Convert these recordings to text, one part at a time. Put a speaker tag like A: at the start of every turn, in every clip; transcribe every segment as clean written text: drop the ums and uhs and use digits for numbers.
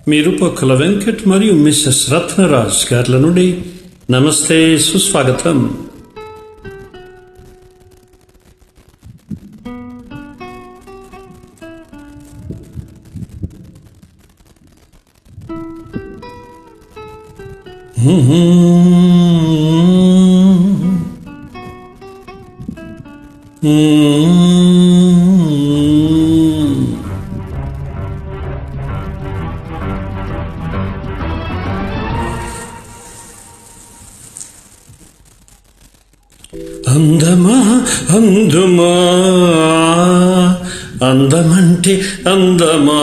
A: మీరు పొక్కల వెంకట్ మరియు మిస్సెస్ రత్నరాజ్ గార్ల నుండి నమస్తే, సుస్వాగతం. అందమా అందుమా అందమంటే అందమా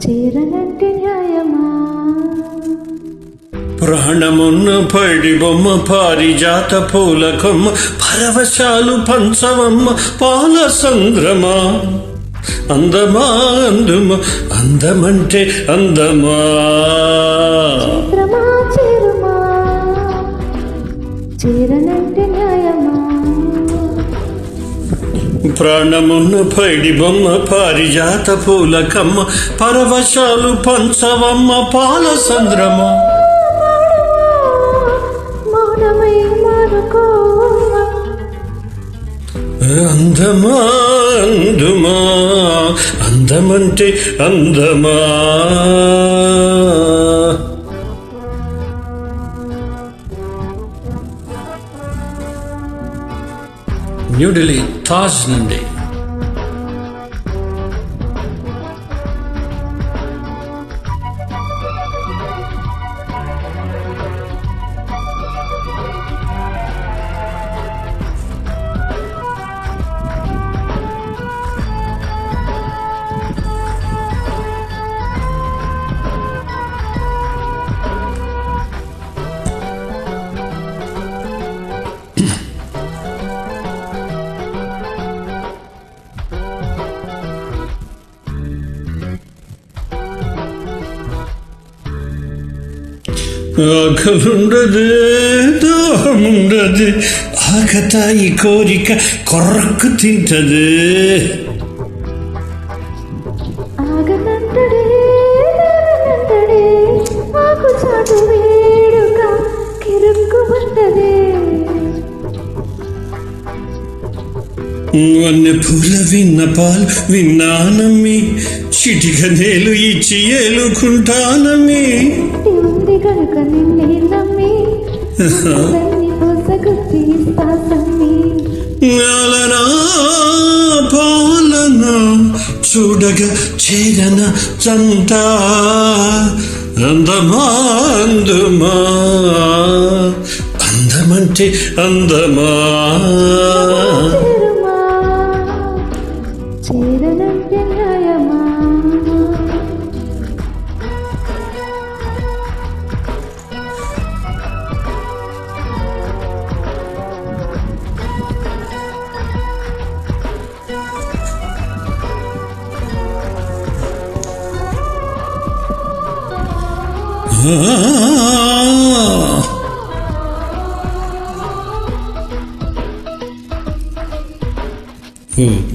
B: చేరనంటే న్యాయమా
A: ప్రాణమున్న పడి బొమ్మ పారిజాత పూల కొమ్మ పరవశాలు పంచవమ్మ పాల సంద్రమా అందమా అందుమా అందమంటే అందమా
B: చేరనంటే న్యాయమా
A: ప్రాణమున్న పైడి బొమ్మ పారిజాత పూల కమ్మ పరవశాలు పంచవమ్మ పాల సంద్రమా
B: మౌనమై మారుకోవమ్మా
A: అందమా అందుమా అందమంటే అందమా న్యూఢిల్లీ తాజ్ నుండి ఆకలుండదు దాహముండదు ఆకతాయి కోరిక కొర్రకు తింటది
B: ఆగనంటడే నానంటడే మాకు చాటు వేడుక కిరుక్కుమంటదే
A: వన్నె పూల విన్నపాలు విన్నానమ్మి చిటిక నేలు ఇచ్చి ఏలుకుంటానమ్మి
B: ఉంది కనుక నిన్నే నమ్మి పోసగుచ్చి ఇస్తా సమ్మి
A: నాలనా పాలన చూడగా చేరన చంట అందమా అందుమా అందమంటే అందమా
B: చేరనంటే న్యాయమా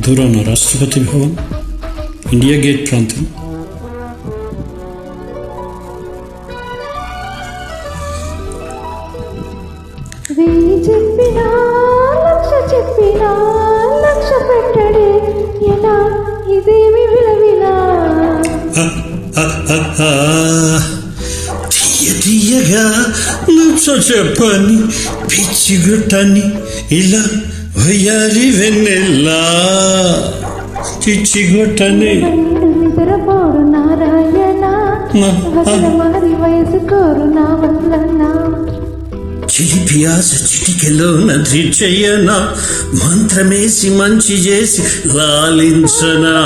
A: దూరాన రాష్ట్రపతి భవన్, ఇండియా గేట్ ప్రాంతం.
B: వెయ్యి చెప్పినా లక్ష చెప్పినా లక్ష పెట్టడే ఎలా ఇదేమి విలవిలా
A: తీయగా నచ్చ చెప్పని పిచ్చిగుట్టని ఇలా వయ్యారి వెన్నెల్లా చిచ్చిగొట్టని
B: నిద్రపోరు నారాయణ మారి వయసు కోరు నా వల్లన
A: చిలిపి ఆశ చిటికెలో నది చెయ్యనా మంత్రమేసి మంచి చేసి లాలించనా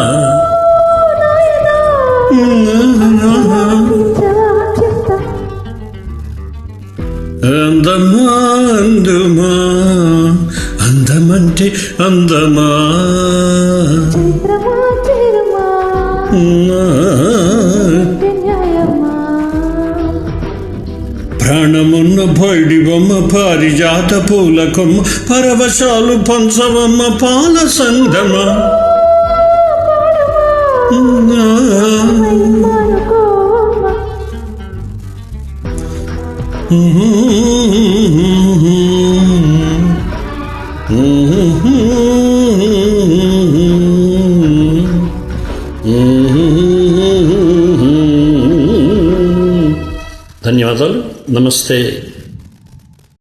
A: అందమా అందుమా అందమంటే అందమా ప్రాణమున్న పైడి బొమ్మ పారిజాత పూల కొమ్మ పరవశాలు పంచవమ్మ పాల సందమా ధన్యవాదాలు. నమస్తే.